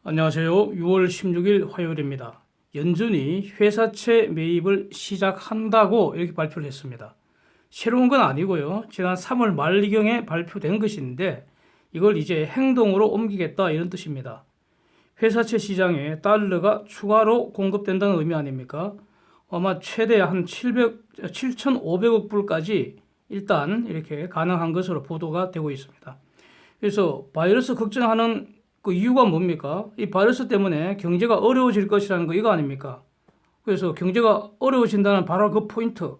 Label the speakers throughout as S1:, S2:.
S1: 안녕하세요. 6월 16일 화요일입니다. 연준이 회사채 매입을 시작한다고 이렇게 발표를 했습니다. 새로운 건 아니고요. 지난 3월 말경에 발표된 것인데 이걸 이제 행동으로 옮기겠다 이런 뜻입니다. 회사채 시장에 달러가 추가로 공급된다는 의미 아닙니까? 아마 최대 한 7,500억 불까지 일단 이렇게 가능한 것으로 보도가 되고 있습니다. 그래서 바이러스 걱정하는 그 이유가 뭡니까? 이 바이러스 때문에 경제가 어려워질 것이라는 거 이거 아닙니까? 그래서 경제가 어려워진다는 바로 그 포인트,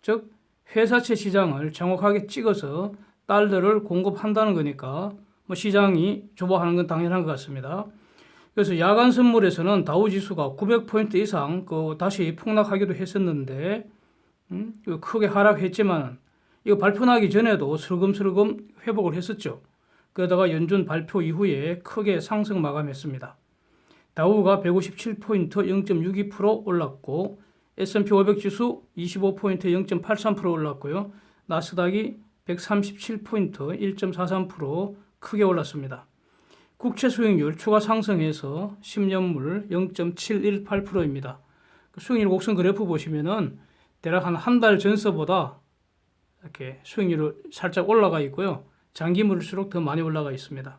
S1: 즉 회사채 시장을 정확하게 찍어서 달러를 공급한다는 거니까 뭐 시장이 좋아하는 건 당연한 것 같습니다. 그래서 야간 선물에서는 다우 지수가 900포인트 이상 다시 폭락하기도 했었는데 크게 하락했지만 이거 발표 나기 전에도 슬금슬금 회복을 했었죠. 그러다가 연준 발표 이후에 크게 상승 마감했습니다. 다우가 157포인트 0.62% 올랐고 S&P 500 지수 25포인트 0.83% 올랐고요. 나스닥이 137포인트 1.43% 크게 올랐습니다. 국채 수익률 추가 상승해서 10년물 0.718%입니다. 수익률 곡선 그래프 보시면은 대략 한 달 전서보다 이렇게 수익률이 살짝 올라가 있고요. 장기물일수록 더 많이 올라가 있습니다.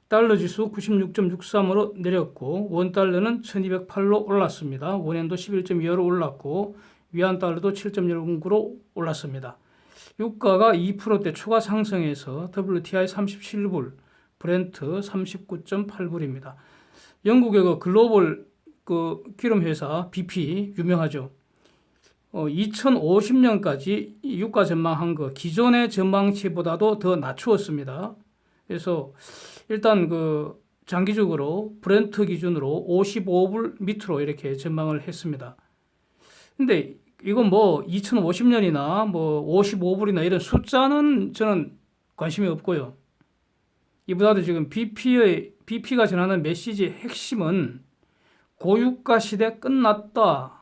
S1: 달러 지수 96.63으로 내렸고 원달러는 1208로 올랐습니다. 원엔도 11.25로 올랐고 위안 달러도 7.09로 올랐습니다. 유가가 2%대 추가 상승해서 WTI 37불, 브렌트 39.8불입니다. 영국의 글로벌 기름 회사 BP 유명하죠. 2050년까지 유가 전망한 거 기존의 전망치보다도 더 낮추었습니다. 그래서 일단 장기적으로 브렌트 기준으로 55불 밑으로 이렇게 전망을 했습니다. 근데 이건 2050년이나 55불이나 이런 숫자는 저는 관심이 없고요. 이보다도 지금 BP가 전하는 메시지의 핵심은 고유가 시대 끝났다.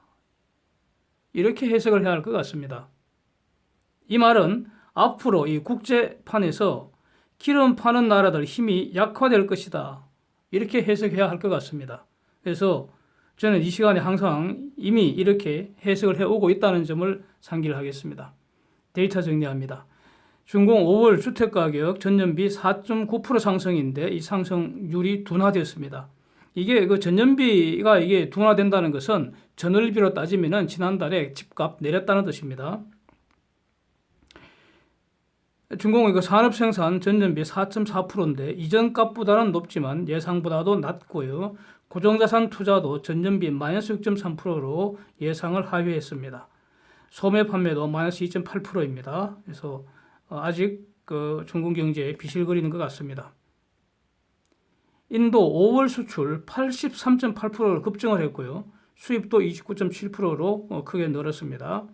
S1: 이렇게 해석을 해야 할 것 같습니다. 이 말은 앞으로 이 국제판에서 기름 파는 나라들 힘이 약화될 것이다. 이렇게 해석해야 할 것 같습니다. 그래서 저는 이 시간에 항상 이미 이렇게 해석을 해오고 있다는 점을 상기를 하겠습니다. 데이터 정리합니다. 준공 5월 주택가격 전년비 4.9% 상승인데 이 상승률이 둔화되었습니다. 이게 전년비가 이게 둔화된다는 것은 전월비로 따지면은 지난달에 집값 내렸다는 뜻입니다. 준공 산업 생산 전년비 4.4%인데 이전 값보다는 높지만 예상보다도 낮고요. 고정자산 투자도 전년비 마이너스 6.3%로 예상을 하회했습니다. 소매 판매도 마이너스 2.8%입니다. 그래서 아직 중국 경제에 비실거리는 것 같습니다. 인도 5월 수출 83.8%로 급증을 했고요. 수입도 29.7%로 크게 늘었습니다.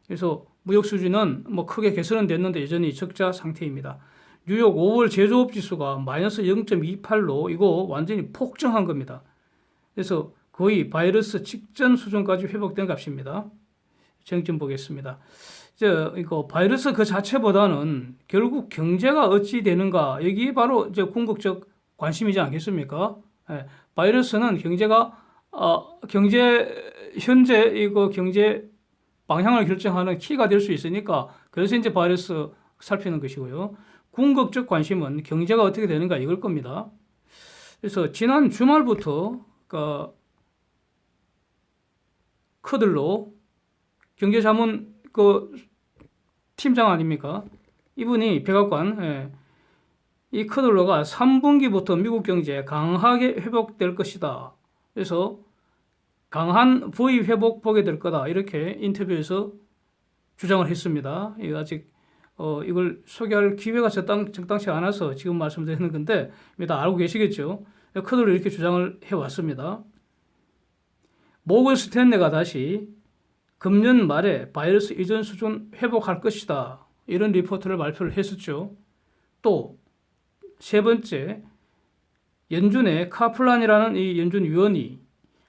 S1: 그래서 무역 수지는 크게 개선은 됐는데 여전히 적자 상태입니다. 뉴욕 5월 제조업 지수가 마이너스 0.28로 이거 완전히 폭증한 겁니다. 그래서 거의 바이러스 직전 수준까지 회복된 값입니다. 정점 보겠습니다. 이거 바이러스 그 자체보다는 결국 경제가 어찌 되는가 여기 바로 궁극적 관심이지 않겠습니까? 바이러스는 현재 이거 경제 방향을 결정하는 키가 될 수 있으니까 그래서 이제 바이러스 살피는 것이고요. 궁극적 관심은 경제가 어떻게 되는가 이걸 겁니다. 그래서 지난 주말부터 커들로 경제자문 팀장 아닙니까? 이분이 백악관 이 커들로가 3분기부터 미국 경제 강하게 회복될 것이다. 그래서 강한 V 회복 보게 될 거다. 이렇게 인터뷰에서 주장을 했습니다. 아직 이걸 소개할 기회가 적당치 않아서 지금 말씀드리는 건데 다 알고 계시겠죠. 커들로 이렇게 주장을 해왔습니다. 모건 스탠레가 다시 금년 말에 바이러스 이전 수준 회복할 것이다. 이런 리포트를 발표를 했었죠. 또 세 번째, 연준의 카플란이라는 이 연준 위원이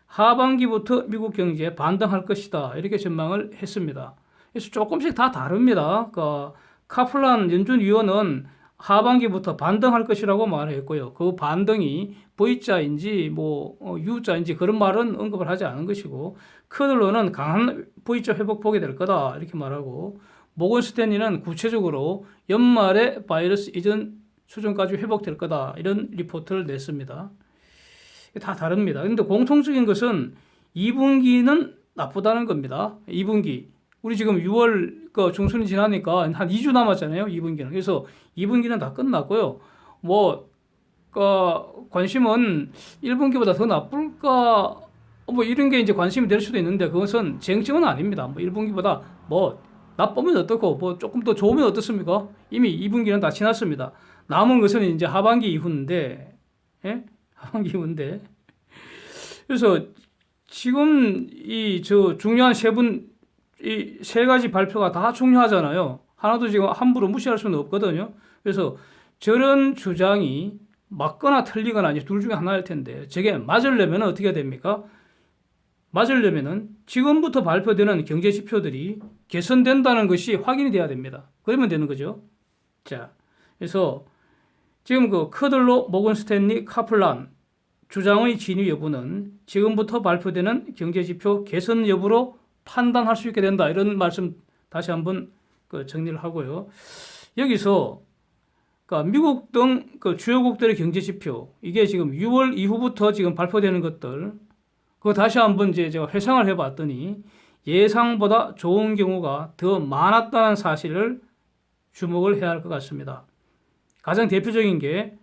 S1: 하반기부터 미국 경제에 반등할 것이다. 이렇게 전망을 했습니다. 그래서 조금씩 다 다릅니다. 카플란 연준 위원은 하반기부터 반등할 것이라고 말했고요. 그 반등이 V자인지 뭐 U자인지 그런 말은 언급을 하지 않은 것이고, 커들로는 강한 V자 회복 보게 될 거다 이렇게 말하고, 모건 스탠리는 구체적으로 연말에 바이러스 이전 수준까지 회복될 거다 이런 리포트를 냈습니다. 다 다릅니다. 근데 공통적인 것은 2분기는 나쁘다는 겁니다. 2분기. 우리 지금 6월 중순이 지나니까 한 2주 남았잖아요. 2분기는. 그래서 2분기는 다 끝났고요. 뭐 관심은 1분기보다 더 나쁠까 뭐 이런 게 이제 관심이 될 수도 있는데, 그것은 쟁점은 아닙니다. 뭐 1분기보다 뭐 나쁘면 어떻고 뭐 조금 더 좋으면 어떻습니까? 이미 2분기는 다 지났습니다. 남은 것은 이제 하반기 이후인데, 예? 하반기 이후인데. 그래서 지금 중요한 이 세 가지 발표가 다 중요하잖아요. 하나도 지금 함부로 무시할 수는 없거든요. 그래서 저런 주장이 맞거나 틀리거나 이제 둘 중에 하나일 텐데, 저게 맞으려면 어떻게 됩니까? 맞으려면은 지금부터 발표되는 경제 지표들이 개선된다는 것이 확인이 돼야 됩니다. 그러면 되는 거죠. 자, 그래서 지금 커들로, 모건 스탠리, 카플란 주장의 진위 여부는 지금부터 발표되는 경제 지표 개선 여부로 판단할 수 있게 된다. 이런 말씀 다시 한번 정리를 하고요. 여기서 미국 등 주요국들의 경제 지표, 이게 지금 6월 이후부터 지금 발표되는 것들, 그거 다시 한번 이제 제가 회상을 해봤더니 예상보다 좋은 경우가 더 많았다는 사실을 주목을 해야 할 것 같습니다. 가장 대표적인 게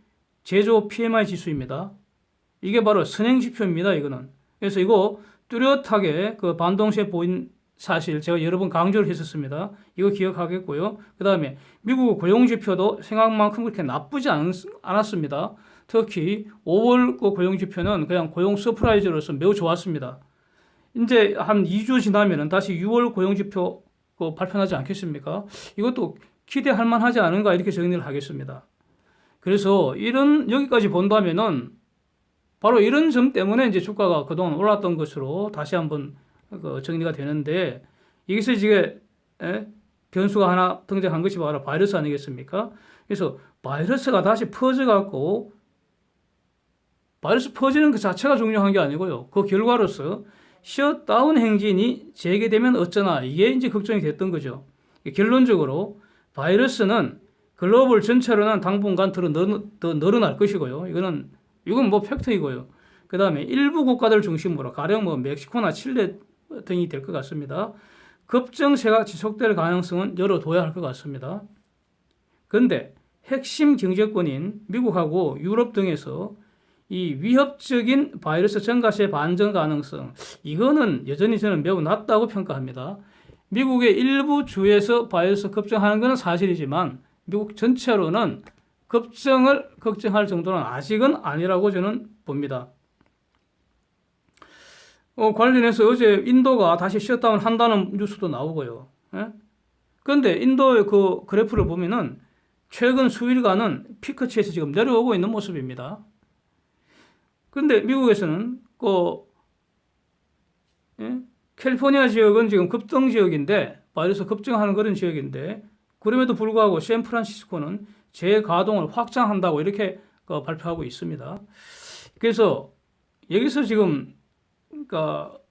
S1: 제조 PMI 지수입니다. 이게 바로 선행 지표입니다. 이거는. 그래서 이거 뚜렷하게 반동세에 보인 사실 제가 여러 번 강조를 했었습니다. 이거 기억하겠고요. 그 다음에 미국 고용 지표도 생각만큼 그렇게 나쁘지 않았습니다. 특히 5월 고용 지표는 그냥 고용 서프라이즈로서 매우 좋았습니다. 이제 한 2주 지나면은 다시 6월 고용 지표 발표하지 않겠습니까? 이것도 기대할 만하지 않은가 이렇게 정리를 하겠습니다. 그래서 여기까지 본다면은 바로 이런 점 때문에 이제 주가가 그동안 올랐던 것으로 다시 한번 정리가 되는데, 여기서 이제 변수가 하나 등장한 것이 바로 바이러스 아니겠습니까? 그래서 바이러스가 다시 퍼져갖고, 바이러스 퍼지는 그 자체가 중요한 게 아니고요. 그 결과로서 셧다운 행진이 재개되면 어쩌나, 이게 이제 걱정이 됐던 거죠. 결론적으로 바이러스는 글로벌 전체로는 당분간 더 늘어날 것이고요. 이건 뭐 팩트이고요. 그 다음에 일부 국가들 중심으로 가령 뭐 멕시코나 칠레 등이 될 것 같습니다. 급증세가 지속될 가능성은 열어둬야 할 것 같습니다. 그런데 핵심 경제권인 미국하고 유럽 등에서 이 위협적인 바이러스 증가세 반전 가능성, 이거는 여전히 저는 매우 낮다고 평가합니다. 미국의 일부 주에서 바이러스 급증하는 것은 사실이지만 미국 전체로는 급증을 걱정할 정도는 아직은 아니라고 저는 봅니다. 관련해서 어제 인도가 다시 셧다운 한다는 뉴스도 나오고요. 그런데 인도의 그 그래프를 보면은 최근 수일간은 피크치에서 지금 내려오고 있는 모습입니다. 그런데 미국에서는 캘리포니아 지역은 지금 급등 지역인데, 바이러스 급증하는 그런 지역인데, 그럼에도 불구하고 샌프란시스코는 재가동을 확장한다고 이렇게 발표하고 있습니다. 그래서 여기서 지금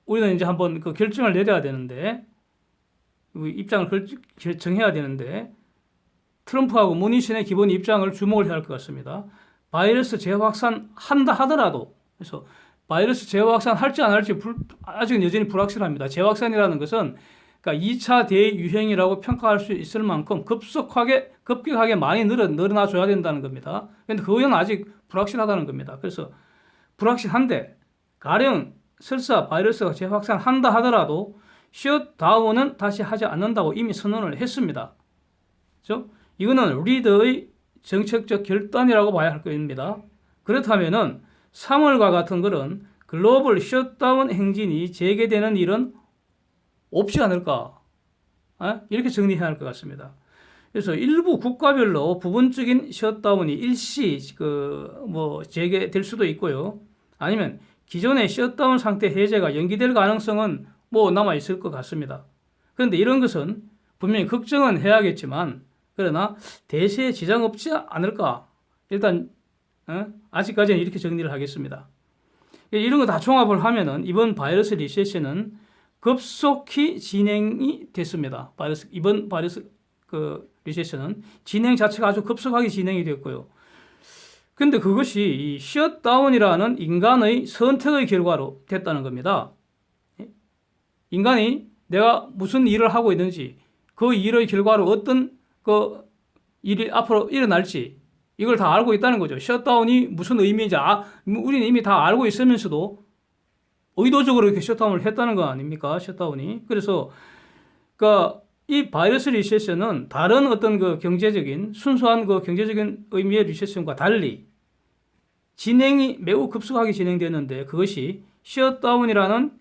S1: 우리는 이제 한번 결정을 내려야 되는데, 입장을 정해야 되는데, 트럼프하고 문희신의 기본 입장을 주목을 해야 할 것 같습니다. 바이러스 재확산 한다 하더라도, 그래서 바이러스 재확산 할지 안 할지 아직은 여전히 불확실합니다. 재확산이라는 것은 2차 대유행이라고 평가할 수 있을 만큼 급격하게 많이 늘어나 줘야 된다는 겁니다. 그런데 그건 아직 불확실하다는 겁니다. 그래서 불확실한데, 가령 설사 바이러스가 재확산한다 하더라도 셧다운은 다시 하지 않는다고 이미 선언을 했습니다. 그렇죠? 이거는 리더의 정책적 결단이라고 봐야 할 겁니다. 그렇다면은 3월과 같은 그런 글로벌 셧다운 행진이 재개되는 일은 없지 않을까? 이렇게 정리해야 할 것 같습니다. 그래서 일부 국가별로 부분적인 셧다운이 일시 재개될 수도 있고요. 아니면 기존의 셧다운 상태 해제가 연기될 가능성은 남아 있을 것 같습니다. 그런데 이런 것은 분명히 걱정은 해야겠지만, 그러나 대세에 지장 없지 않을까? 일단 아직까지는 이렇게 정리를 하겠습니다. 이런 거 다 종합을 하면은 이번 바이러스 리세션은 급속히 진행이 됐습니다. 이번 바이러스 리세션은 진행 자체가 아주 급속하게 진행이 됐고요. 근데 그것이 이 셧다운이라는 인간의 선택의 결과로 됐다는 겁니다. 인간이 내가 무슨 일을 하고 있는지 그 일의 결과로 어떤 그 일이 앞으로 일어날지 이걸 다 알고 있다는 거죠. 셧다운이 무슨 의미인지 우리는 이미 다 알고 있으면서도 의도적으로 이렇게 셧다운을 했다는 거 아닙니까? 셧다운이. 그래서 이 바이러스 리세션은 다른 어떤 그 경제적인 순수한 그 경제적인 의미의 리세션과 달리 진행이 매우 급속하게 진행되는데 그것이 셧다운이라는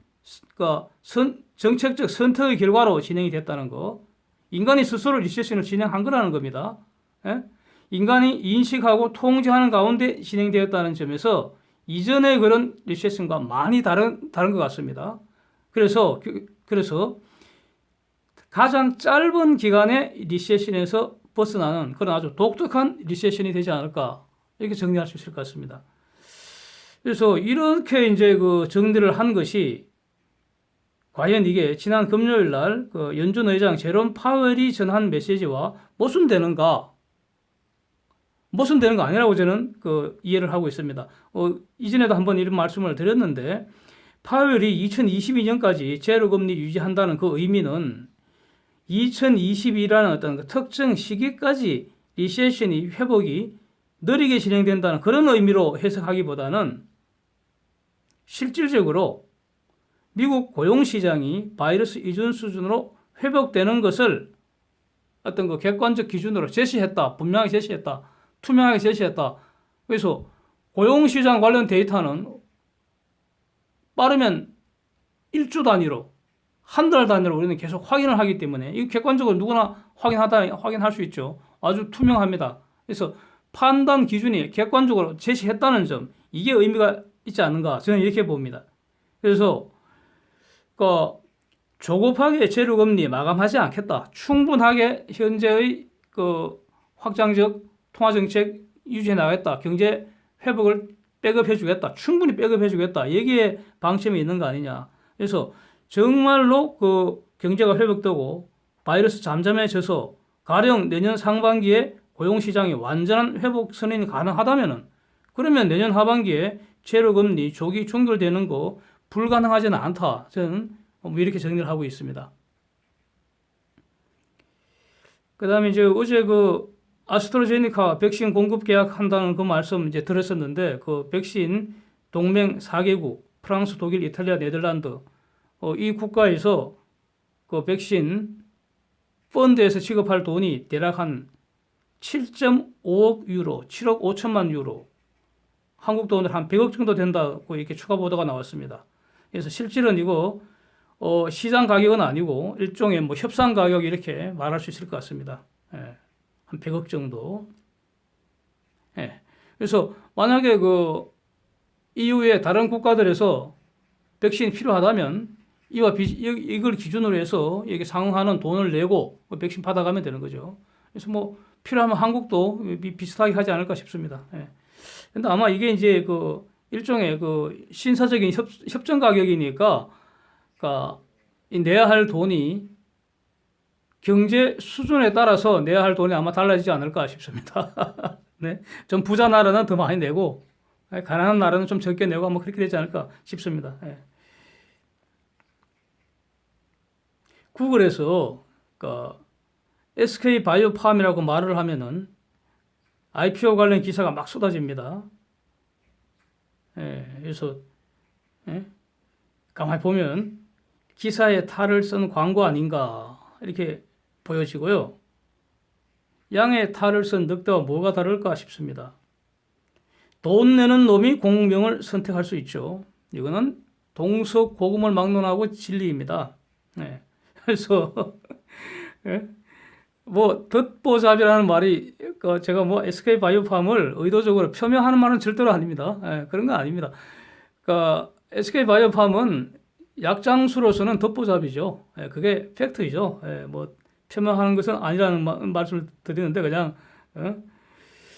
S1: 정책적 선택의 결과로 진행이 됐다는 거. 인간이 스스로 리세션을 진행한 거라는 겁니다. 예? 인간이 인식하고 통제하는 가운데 진행되었다는 점에서 이전의 그런 리세션과 많이 다른 것 같습니다. 그래서 가장 짧은 기간의 리세션에서 벗어나는 그런 아주 독특한 리세션이 되지 않을까 이렇게 정리할 수 있을 것 같습니다. 그래서 이렇게 이제 그 정리를 한 것이 과연 이게 지난 금요일 날 그 연준 의장 제롬 파웰이 전한 메시지와 모순되는가 아니라고 저는 이해를 하고 있습니다. 이전에도 한번 이런 말씀을 드렸는데 파웰이 2022년까지 제로 금리 유지한다는 그 의미는 2022라는 어떤 그 특정 시기까지 리세션이 회복이 느리게 진행된다는 그런 의미로 해석하기보다는 실질적으로 미국 고용시장이 바이러스 이전 수준으로 회복되는 것을 어떤 그 객관적 기준으로 제시했다. 분명하게 제시했다. 투명하게 제시했다. 그래서 고용시장 관련 데이터는 빠르면 일주 단위로, 한 달 단위로 우리는 계속 확인을 하기 때문에 이 객관적으로 누구나 확인할 수 있죠. 아주 투명합니다. 그래서 판단 기준이 객관적으로 제시했다는 점, 이게 의미가 있지 않는가 저는 이렇게 봅니다. 그래서 조급하게 제로금리 마감하지 않겠다. 충분하게 현재의 확장적 통화정책 유지해 나가겠다. 경제 회복을 백업해 주겠다. 충분히 백업해 주겠다. 여기에 방침이 있는 거 아니냐. 그래서 정말로 경제가 회복되고 바이러스 잠잠해져서 가령 내년 상반기에 고용시장이 완전한 회복 선언이 가능하다면은 그러면 내년 하반기에 제로금리 조기 종결되는 거 불가능하지는 않다. 저는 이렇게 정리를 하고 있습니다. 그 다음에 이제 어제 아스트라제네카 백신 공급 계약한다는 그 말씀 이제 들었었는데 그 백신 동맹 4개국 프랑스, 독일, 이탈리아, 네덜란드 이 국가에서 그 백신 펀드에서 지급할 돈이 대략 한 7.5억 유로, 7억 5천만 유로 한국 돈으로 한 100억 정도 된다고 이렇게 추가 보도가 나왔습니다. 그래서 실질은 이거 시장 가격은 아니고 일종의 협상 가격 이렇게 말할 수 있을 것 같습니다. 예, 한 100억 정도. 예, 그래서 만약에 EU의 다른 국가들에서 백신이 필요하다면 이걸 기준으로 해서 이게 상응하는 돈을 내고 백신 받아가면 되는 거죠. 그래서 필요하면 한국도 비슷하게 하지 않을까 싶습니다. 예. 근데 아마 이게 이제 일종의 신사적인 협정 가격이니까, 내야 할 돈이 경제 수준에 따라서 내야 할 돈이 아마 달라지지 않을까 싶습니다. 네. 좀 부자 나라는 더 많이 내고, 가난한 나라는 좀 적게 내고 아마 그렇게 되지 않을까 싶습니다. 예. 구글에서, SK 바이오팜이라고 말을 하면은 IPO 관련 기사가 막 쏟아집니다. 예, 그래서 가만히 보면 기사에 탈을 쓴 광고 아닌가 이렇게 보여지고요. 양의 탈을 쓴 늑대와 뭐가 다를까 싶습니다. 돈 내는 놈이 공명을 선택할 수 있죠. 이거는 동서고금을 막론하고 진리입니다. 예, 그래서 덧보잡이라는 말이 제가 SK 바이오팜을 의도적으로 폄훼하는 말은 절대로 아닙니다. 예, 그런 건 아닙니다. SK 바이오팜은 약장수로서는 덧보잡이죠. 예, 그게 팩트이죠. 예, 폄하하는 것은 아니라는 말씀을 드리는데 그냥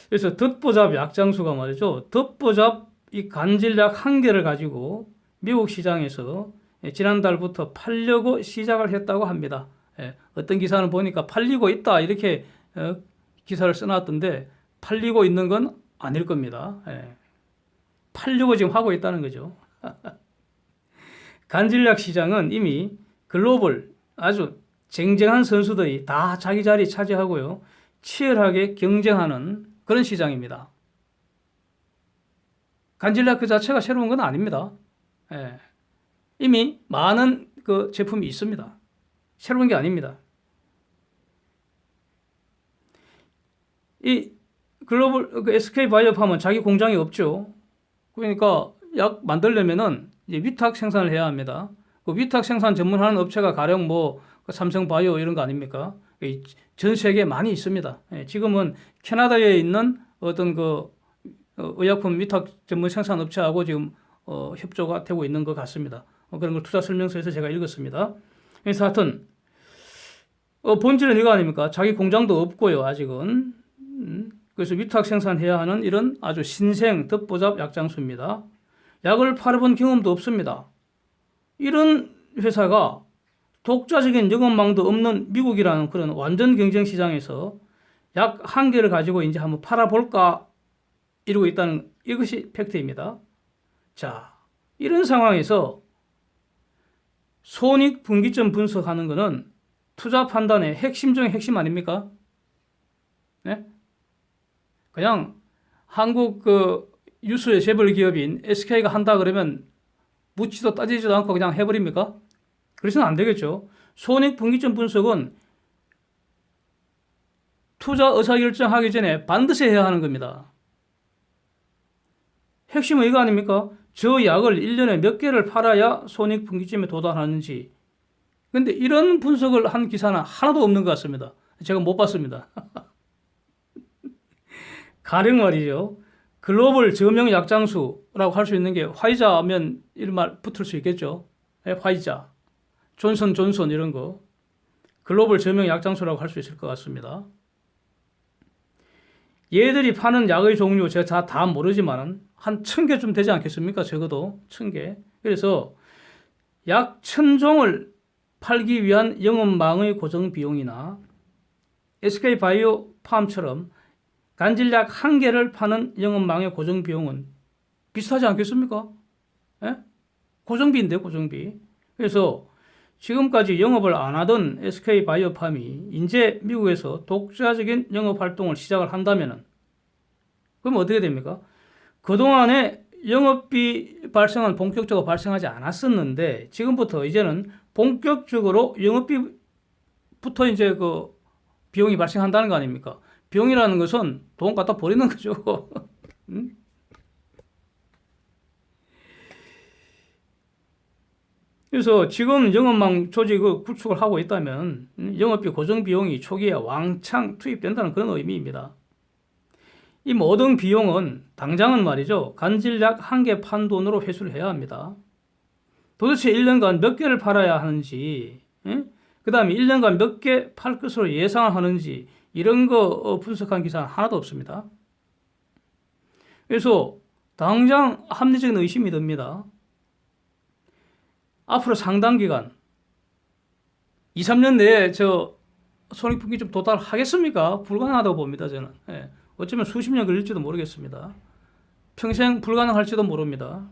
S1: 그래서 덧보잡 약장수가 말이죠. 덧보잡 이 간질약 한 개를 가지고 미국 시장에서 지난달부터 팔려고 시작을 했다고 합니다. 어떤 기사는 보니까 팔리고 있다 이렇게 기사를 써놨던데 팔리고 있는 건 아닐 겁니다. 팔려고 지금 하고 있다는 거죠. 간질약 시장은 이미 글로벌 아주 쟁쟁한 선수들이 다 자기 자리 차지하고요. 치열하게 경쟁하는 그런 시장입니다. 간질약 그 자체가 새로운 건 아닙니다. 이미 많은 그 제품이 있습니다. 새로운 게 아닙니다. 이 글로벌 그 SK 바이오팜은 자기 공장이 없죠. 그러니까 약 만들려면은 이제 위탁 생산을 해야 합니다. 그 위탁 생산 전문하는 업체가 가령 뭐 삼성 바이오 이런 거 아닙니까? 전 세계에 많이 있습니다. 지금은 캐나다에 있는 어떤 그 의약품 위탁 전문 생산 업체하고 지금 협조가 되고 있는 것 같습니다. 그런 걸 투자 설명서에서 제가 읽었습니다. 그래서 하여튼 본질은 이거 아닙니까? 자기 공장도 없고요, 아직은. 그래서 위탁 생산해야 하는 이런 아주 신생 덧보잡 약장수입니다. 약을 팔아본 경험도 없습니다. 이런 회사가 독자적인 영업망도 없는 미국이라는 그런 완전 경쟁 시장에서 약 한 개를 가지고 이제 한번 팔아볼까 이러고 있다는 이것이 팩트입니다. 자, 이런 상황에서 손익분기점 분석하는 것은 투자 판단의 핵심 중에 핵심 아닙니까? 네? 그냥 한국 그 유수의 재벌 기업인 SK가 한다 그러면 묻지도 따지지도 않고 그냥 해버립니까? 그래서는 안 되겠죠. 손익분기점 분석은 투자 의사결정하기 전에 반드시 해야 하는 겁니다. 핵심은 이거 아닙니까? 저 약을 1년에 몇 개를 팔아야 손익분기점에 도달하는지. 근데 이런 분석을 한 기사는 하나도 없는 것 같습니다. 제가 못 봤습니다. 가령 말이죠. 글로벌 저명 약장수라고 할 수 있는 게 화이자면 이런 말 붙을 수 있겠죠. 화이자, 존슨 이런 거. 글로벌 저명 약장수라고 할 수 있을 것 같습니다. 얘들이 파는 약의 종류 제가 다 모르지만 한 1000개쯤 되지 않겠습니까? 적어도 1000개. 그래서 약 1000종을 팔기 위한 영업망의 고정 비용이나 SK 바이오팜처럼 간질약 한 개를 파는 영업망의 고정 비용은 비슷하지 않겠습니까? 고정비인데 고정비. 그래서 지금까지 영업을 안 하던 SK 바이오팜이 이제 미국에서 독자적인 영업 활동을 시작을 한다면은 그럼 어떻게 됩니까? 그동안에 영업비 발생은 본격적으로 발생하지 않았었는데 지금부터 이제는 본격적으로 영업비부터 이제 그 비용이 발생한다는 거 아닙니까? 비용이라는 것은 돈 갖다 버리는 거죠. 그래서 지금 영업망 조직을 구축을 하고 있다면 영업비 고정 비용이 초기에 왕창 투입된다는 그런 의미입니다. 이 모든 비용은 당장은 말이죠. 간질약 한 개 판 돈으로 회수를 해야 합니다. 도대체 1년간 몇 개를 팔아야 하는지, 그 다음에 1년간 몇 개 팔 것으로 예상을 하는지 이런 거 분석한 기사는 하나도 없습니다. 그래서 당장 합리적인 의심이 듭니다. 앞으로 상당 기간 2, 3년 내에 저 손익분기점 도달하겠습니까? 불가능하다고 봅니다. 저는. 어쩌면 수십 년 걸릴지도 모르겠습니다. 평생 불가능할지도 모릅니다.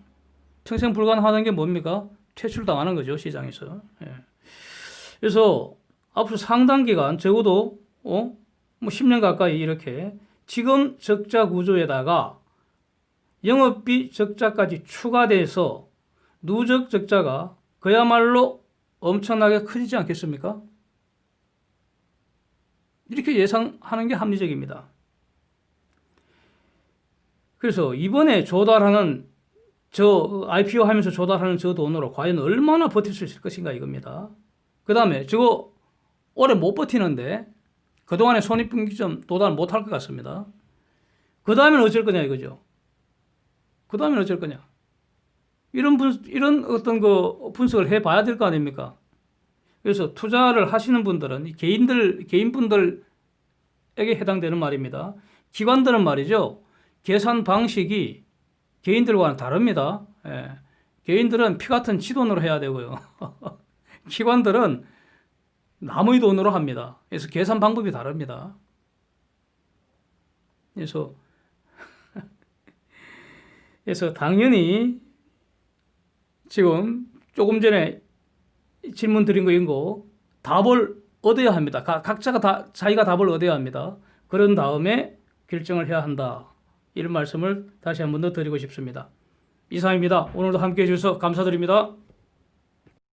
S1: 평생 불가능하다는 게 뭡니까? 퇴출당하는 거죠. 시장에서. 그래서 앞으로 상당 기간 적어도 뭐 10년 가까이 이렇게 지금 적자 구조에다가 영업비 적자까지 추가돼서 누적 적자가 그야말로 엄청나게 커지지 않겠습니까? 이렇게 예상하는 게 합리적입니다. 그래서 이번에 조달하는 저 IPO 하면서 조달하는 저 돈으로 과연 얼마나 버틸 수 있을 것인가 이겁니다. 그 다음에 저거 오래 못 버티는데 그동안에 손익분기점 도달 못할 것 같습니다. 그 다음에는 어쩔 거냐 이거죠. 그 다음에는 어쩔 거냐. 이런 어떤 그 분석을 해봐야 될 거 아닙니까? 그래서 투자를 하시는 분들은 이 개인분들에게 해당되는 말입니다. 기관들은 말이죠. 계산 방식이 개인들과는 다릅니다. 예. 개인들은 피 같은 지 돈으로 해야 되고요. 기관들은 남의 돈으로 합니다. 그래서 계산 방법이 다릅니다. 그래서 당연히 지금 조금 전에 질문 드린 거 이거 답을 얻어야 합니다. 각자가 다 자기가 답을 얻어야 합니다. 그런 다음에 결정을 해야 한다. 이런 말씀을 다시 한 번 더 드리고 싶습니다. 이상입니다. 오늘도 함께해 주셔서 감사드립니다.